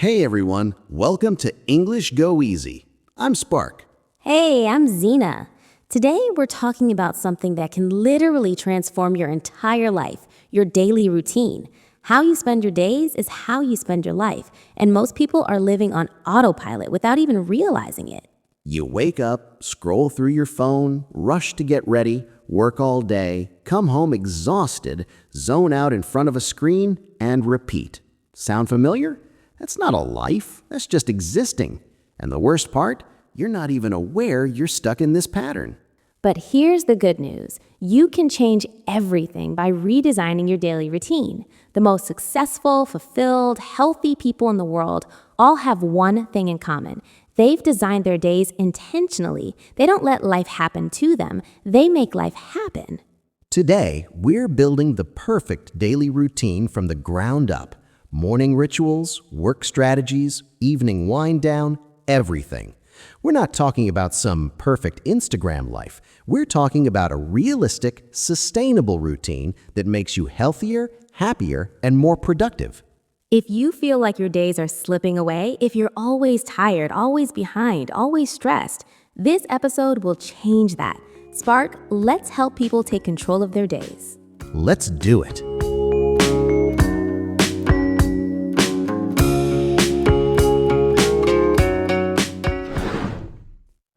Hey everyone, welcome to English Go Easy. I'm Spark. Hey, I'm Xena. Today we're talking about something that can literally transform your entire life, your daily routine. How you spend your days is how you spend your life, and most people are living on autopilot without even realizing it. You wake up, scroll through your phone, rush to get ready, work all day, come home exhausted, zone out in front of a screen, and repeat. Sound familiar? That's not a life, that's just existing. And the worst part, you're not even aware you're stuck in this pattern. But here's the good news. You can change everything by redesigning your daily routine. The most successful, fulfilled, healthy people in the world all have one thing in common. They've designed their days intentionally. They don't let life happen to them. They make life happen. Today, we're building the perfect daily routine from the ground up. Morning rituals, work strategies, evening wind down, everything. We're not talking about some perfect Instagram life. We're talking about a realistic, sustainable routine that makes you healthier, happier, and more productive. If you feel like your days are slipping away, if you're always tired, always behind, always stressed, this episode will change that. Spark, let's help people take control of their days. Let's do it.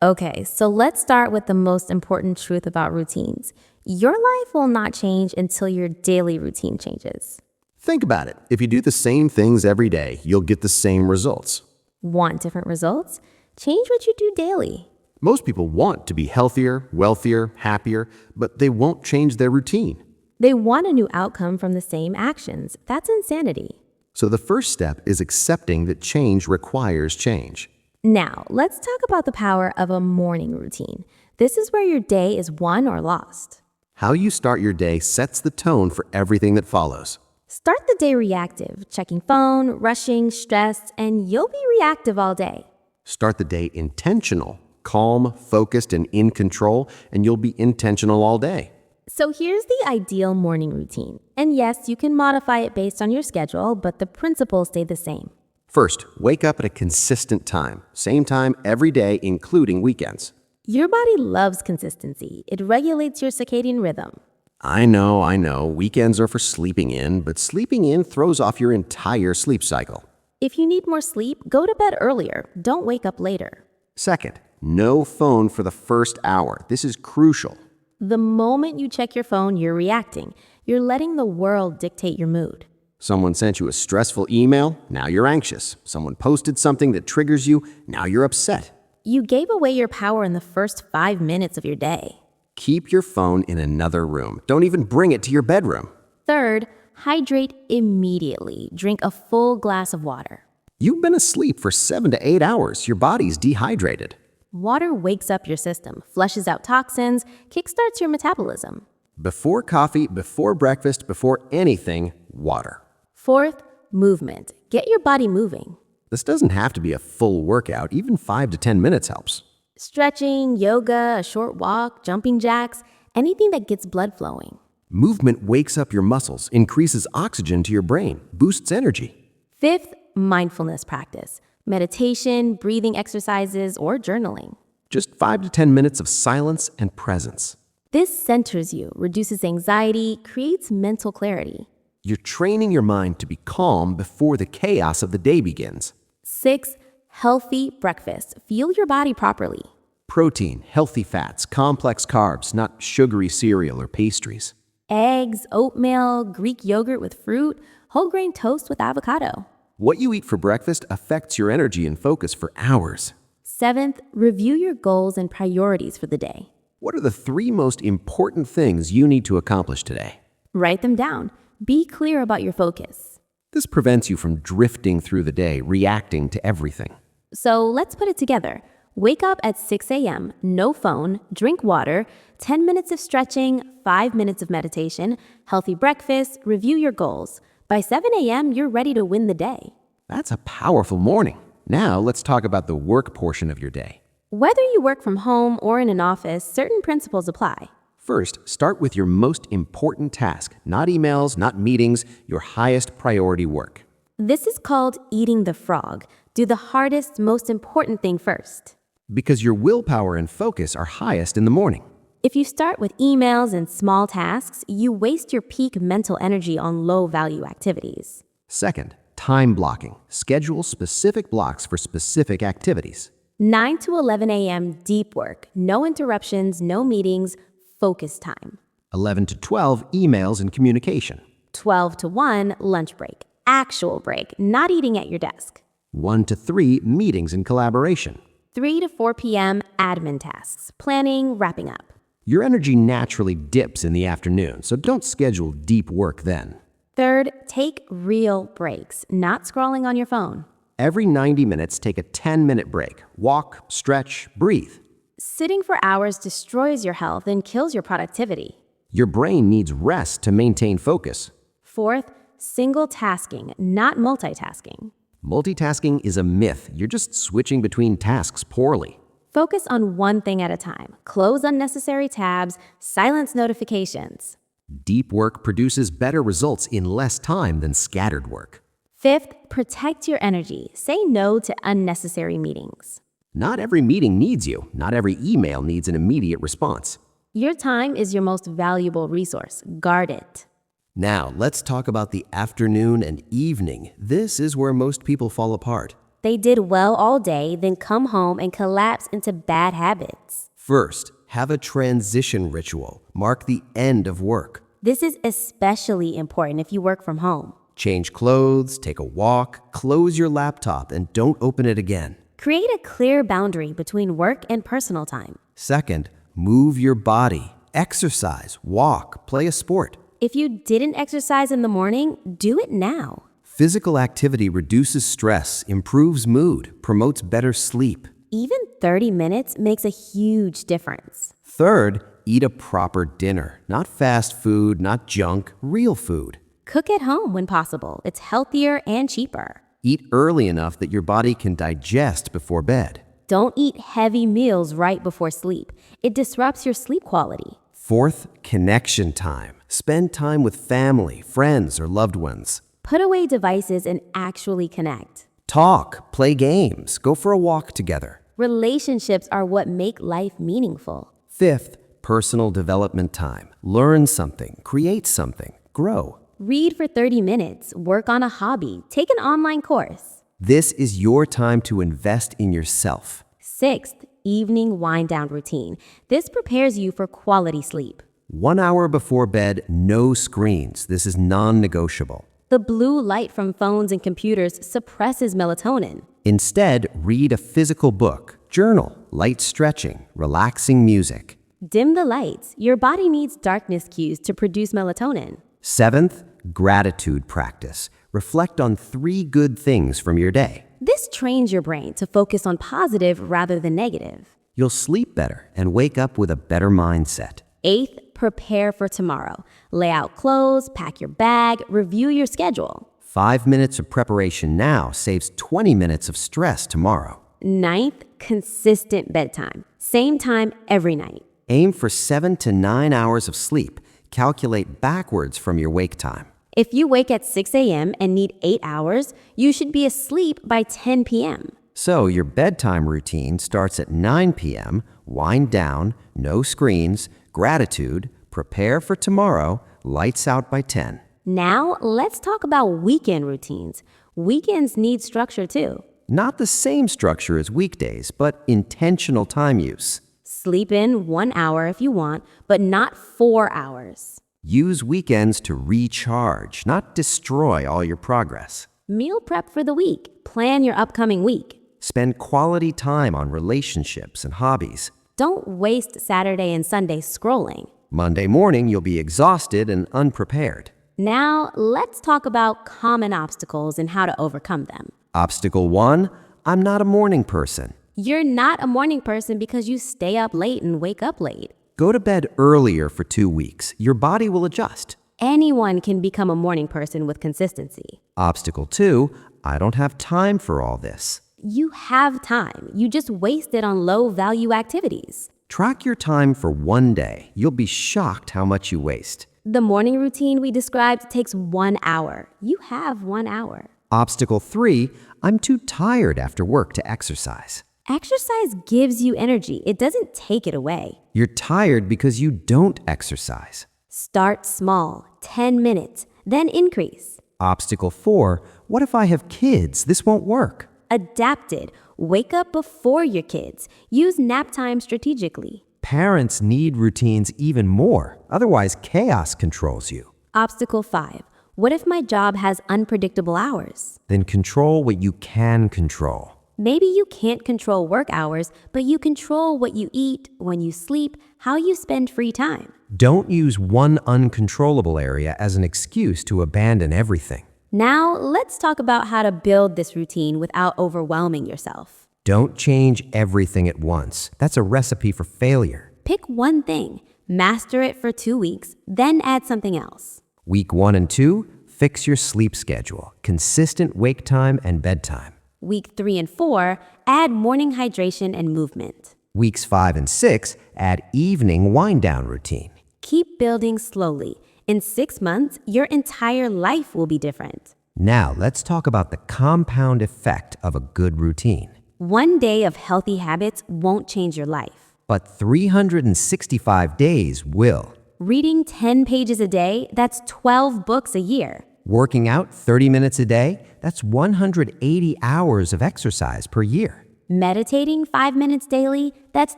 Okay, so let's start with the most important truth about routines. Your life will not change until your daily routine changes. Think about it. If you do the same things every day, you'll get the same results. Want different results? Change what you do daily. Most people want to be healthier, wealthier, happier, but they won't change their routine. They want a new outcome from the same actions. That's insanity. So the first step is accepting that change requires change. Now, let's talk about the power of a morning routine. This is where your day is won or lost. How you start your day sets the tone for everything that follows. Start the day reactive, checking phone, rushing, stressed, and you'll be reactive all day. Start the day intentional, calm, focused, and in control, and you'll be intentional all day. So here's the ideal morning routine. And yes, you can modify it based on your schedule, but the principles stay the same. First, wake up at a consistent time. Same time every day, including weekends. Your body loves consistency. It regulates your circadian rhythm. I know. Weekends are for sleeping in, but sleeping in throws off your entire sleep cycle. If you need more sleep, go to bed earlier. Don't wake up later. Second, no phone for the first hour. This is crucial. The moment you check your phone, you're reacting. You're letting the world dictate your mood. Someone sent you a stressful email, now you're anxious. Someone posted something that triggers you, now you're upset. You gave away your power in the first 5 minutes of your day. Keep your phone in another room. Don't even bring it to your bedroom. Third, hydrate immediately. Drink a full glass of water. You've been asleep for 7 to 8 hours. Your body's dehydrated. Water wakes up your system, flushes out toxins, kickstarts your metabolism. Before coffee, before breakfast, before anything, water. Fourth, movement. Get your body moving. This doesn't have to be a full workout. Even 5 to 10 minutes helps. Stretching, yoga, a short walk, jumping jacks, anything that gets blood flowing. Movement wakes up your muscles, increases oxygen to your brain, boosts energy. Fifth, mindfulness practice. Meditation, breathing exercises, or journaling. Just 5 to 10 minutes of silence and presence. This centers you, reduces anxiety, creates mental clarity. You're training your mind to be calm before the chaos of the day begins. 6, healthy breakfast. Fuel your body properly. Protein, healthy fats, complex carbs, not sugary cereal or pastries. Eggs, oatmeal, Greek yogurt with fruit, whole grain toast with avocado. What you eat for breakfast affects your energy and focus for hours. 7th, review your goals and priorities for the day. What are the 3 most important things you need to accomplish today? Write them down. Be clear about your focus. This prevents you from drifting through the day, reacting to everything. So let's put it together. Wake up at 6 a.m., no phone, drink water, 10 minutes of stretching, 5 minutes of meditation, healthy breakfast, review your goals. By 7 a.m., you're ready to win the day. That's a powerful morning. Now let's talk about the work portion of your day. Whether you work from home or in an office, certain principles apply. First, start with your most important task, not emails, not meetings, your highest priority work. This is called eating the frog. Do the hardest, most important thing first. Because your willpower and focus are highest in the morning. If you start with emails and small tasks, you waste your peak mental energy on low-value activities. Second, time blocking. Schedule specific blocks for specific activities. 9 to 11 a.m. deep work, no interruptions, no meetings, focus time. 11 to 12, emails and communication. 12 to 1, lunch break, actual break, not eating at your desk. 1 to 3, meetings and collaboration. 3 to 4 p.m. admin tasks, planning, wrapping up. Your energy naturally dips in the afternoon, so don't schedule deep work then. Third, take real breaks, not scrolling on your phone. Every 90 minutes, take a 10-minute break. Walk, stretch, breathe. Sitting for hours destroys your health and kills your productivity. Your brain needs rest to maintain focus. Fourth, single tasking, not multitasking. Multitasking is a myth. You're just switching between tasks poorly. Focus on one thing at a time. Close unnecessary tabs, silence notifications. Deep work produces better results in less time than scattered work. Fifth, protect your energy. Say no to unnecessary meetings. Not every meeting needs you. Not every email needs an immediate response. Your time is your most valuable resource. Guard it. Now, let's talk about the afternoon and evening. This is where most people fall apart. They did well all day, then come home and collapse into bad habits. First, have a transition ritual. Mark the end of work. This is especially important if you work from home. Change clothes, take a walk, close your laptop, and don't open it again. Create a clear boundary between work and personal time. Second, move your body. Exercise, walk, play a sport. If you didn't exercise in the morning, do it now. Physical activity reduces stress, improves mood, promotes better sleep. Even 30 minutes makes a huge difference. Third, eat a proper dinner. Not fast food, not junk, real food. Cook at home when possible. It's healthier and cheaper. Eat early enough that your body can digest before bed. Don't eat heavy meals right before sleep. It disrupts your sleep quality. Fourth, connection time. Spend time with family, friends, or loved ones. Put away devices and actually connect. Talk, play games, go for a walk together. Relationships are what make life meaningful. Fifth, personal development time. Learn something, create something, grow. Read for 30 minutes, work on a hobby, take an online course. This is your time to invest in yourself. Sixth, evening wind-down routine. This prepares you for quality sleep. 1 hour before bed, no screens. This is non-negotiable. The blue light from phones and computers suppresses melatonin. Instead, read a physical book, journal, light stretching, relaxing music. Dim the lights. Your body needs darkness cues to produce melatonin. Seventh, gratitude practice. Reflect on 3 good things from your day. This trains your brain to focus on positive rather than negative. You'll sleep better and wake up with a better mindset. Eighth, prepare for tomorrow. Lay out clothes, pack your bag, review your schedule. 5 minutes of preparation now saves 20 minutes of stress tomorrow. Ninth, consistent bedtime. Same time every night. Aim for 7 to 9 hours of sleep. Calculate backwards from your wake time. If you wake at 6 a.m. and need 8 hours, you should be asleep by 10 p.m. So your bedtime routine starts at 9 p.m., wind down, no screens, gratitude, prepare for tomorrow, lights out by 10. Now, let's talk about weekend routines. Weekends need structure too. Not the same structure as weekdays, but intentional time use. Sleep in 1 hour if you want, but not 4 hours. Use weekends to recharge, not destroy all your progress. Meal prep for the week. Plan your upcoming week. Spend quality time on relationships and hobbies. Don't waste Saturday and Sunday scrolling. Monday morning, you'll be exhausted and unprepared. Now, let's talk about common obstacles and how to overcome them. Obstacle 1, I'm not a morning person. You're not a morning person because you stay up late and wake up late. Go to bed earlier for 2 weeks. Your body will adjust. Anyone can become a morning person with consistency. Obstacle 2, I don't have time for all this. You have time. You just waste it on low-value activities. Track your time for 1 day. You'll be shocked how much you waste. The morning routine we described takes 1 hour. You have 1 hour. Obstacle 3, I'm too tired after work to exercise. Exercise gives you energy, it doesn't take it away. You're tired because you don't exercise. Start small, 10 minutes, then increase. Obstacle 4, what if I have kids? This won't work. Adapt it. Wake up before your kids. Use nap time strategically. Parents need routines even more, otherwise chaos controls you. Obstacle 5. What if my job has unpredictable hours? Then control what you can control. Maybe you can't control work hours, but you control what you eat, when you sleep, how you spend free time. Don't use one uncontrollable area as an excuse to abandon everything. Now, let's talk about how to build this routine without overwhelming yourself. Don't change everything at once. That's a recipe for failure. Pick one thing, master it for 2 weeks, then add something else. Week 1 and 2, fix your sleep schedule, consistent wake time and bedtime. Week 3 and 4, add morning hydration and movement. Weeks 5 and 6, add evening wind-down routine. Keep building slowly. In 6 months, your entire life will be different. Now, let's talk about the compound effect of a good routine. One day of healthy habits won't change your life. But 365 days will. Reading 10 pages a day, that's 12 books a year. Working out 30 minutes a day, that's 180 hours of exercise per year. Meditating 5 minutes daily, that's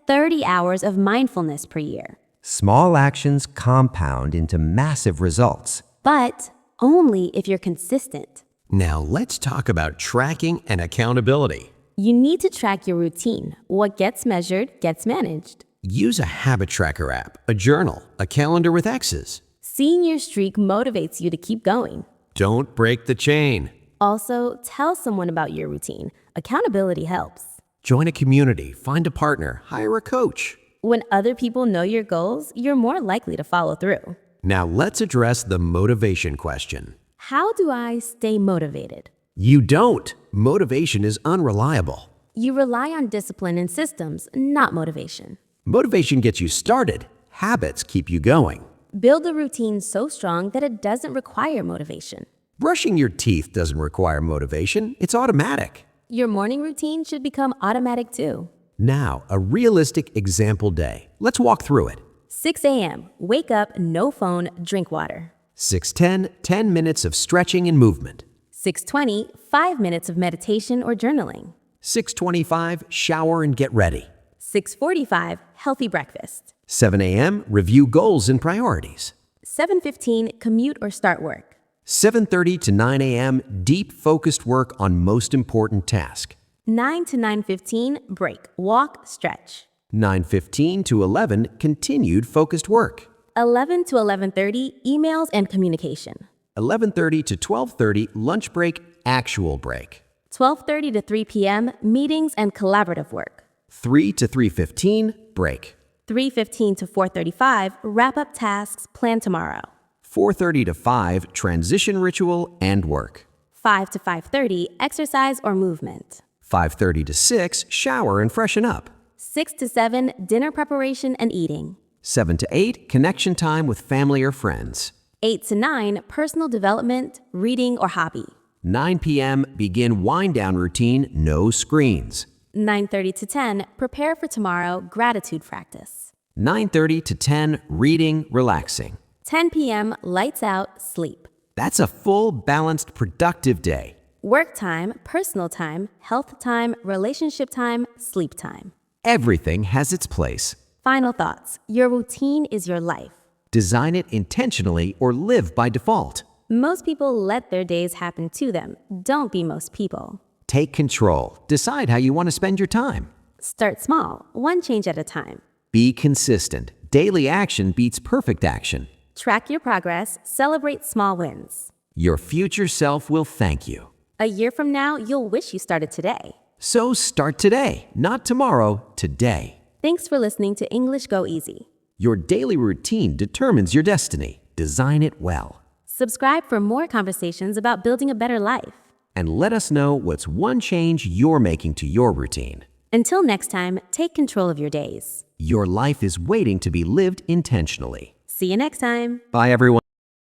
30 hours of mindfulness per year. Small actions compound into massive results. But only if you're consistent. Now let's talk about tracking and accountability. You need to track your routine. What gets measured gets managed. Use a habit tracker app, a journal, a calendar with X's. Seeing your streak motivates you to keep going. Don't break the chain. Also, tell someone about your routine. Accountability helps. Join a community, find a partner, hire a coach. When other people know your goals, you're more likely to follow through. Now let's address the motivation question. How do I stay motivated? You don't. Motivation is unreliable. You rely on discipline and systems, not motivation. Motivation gets you started. Habits keep you going. Build a routine so strong that it doesn't require motivation. Brushing your teeth doesn't require motivation. It's automatic. Your morning routine should become automatic too. Now, a realistic example day. Let's walk through it. 6 a.m. Wake up, no phone, drink water. 6:10, 10 minutes of stretching and movement. 6:20, 5 minutes of meditation or journaling. 6:25, shower and get ready. 6:45, healthy breakfast. 7 a.m., review goals and priorities. 7:15, commute or start work. 7:30 to 9 a.m., deep focused work on most important task. 9 to 9:15, break, walk, stretch. 9:15 to 11, continued focused work. 11 to 11:30, emails and communication. 11:30 to 12:30, lunch break, actual break. 12:30 to 3 p.m., meetings and collaborative work. 3 to 3:15, break. 3:15 to 4:35, wrap up tasks, plan tomorrow. 4:30 to 5, transition ritual and work. 5 to 5:30, exercise or movement. 5:30 to 6, shower and freshen up. 6 to 7, dinner preparation and eating. 7 to 8, connection time with family or friends. 8 to 9, personal development, reading or hobby. 9 p.m., begin wind-down routine, no screens. 9:30 to 10, prepare for tomorrow, gratitude practice. 9:30 to 10, reading, relaxing. 10 p.m., lights out, sleep. That's a full, balanced, productive day. Work time, personal time, health time, relationship time, sleep time. Everything has its place. Final thoughts. Your routine is your life. Design it intentionally or live by default. Most people let their days happen to them. Don't be most people. Take control. Decide how you want to spend your time. Start small, one change at a time. Be consistent. Daily action beats perfect action. Track your progress, celebrate small wins. Your future self will thank you. A year from now, you'll wish you started today. So start today, not tomorrow, today. Thanks for listening to English Go Easy. Your daily routine determines your destiny. Design it well. Subscribe for more conversations about building a better life. And let us know what's one change you're making to your routine. Until next time, take control of your days. Your life is waiting to be lived intentionally. See you next time. Bye, everyone.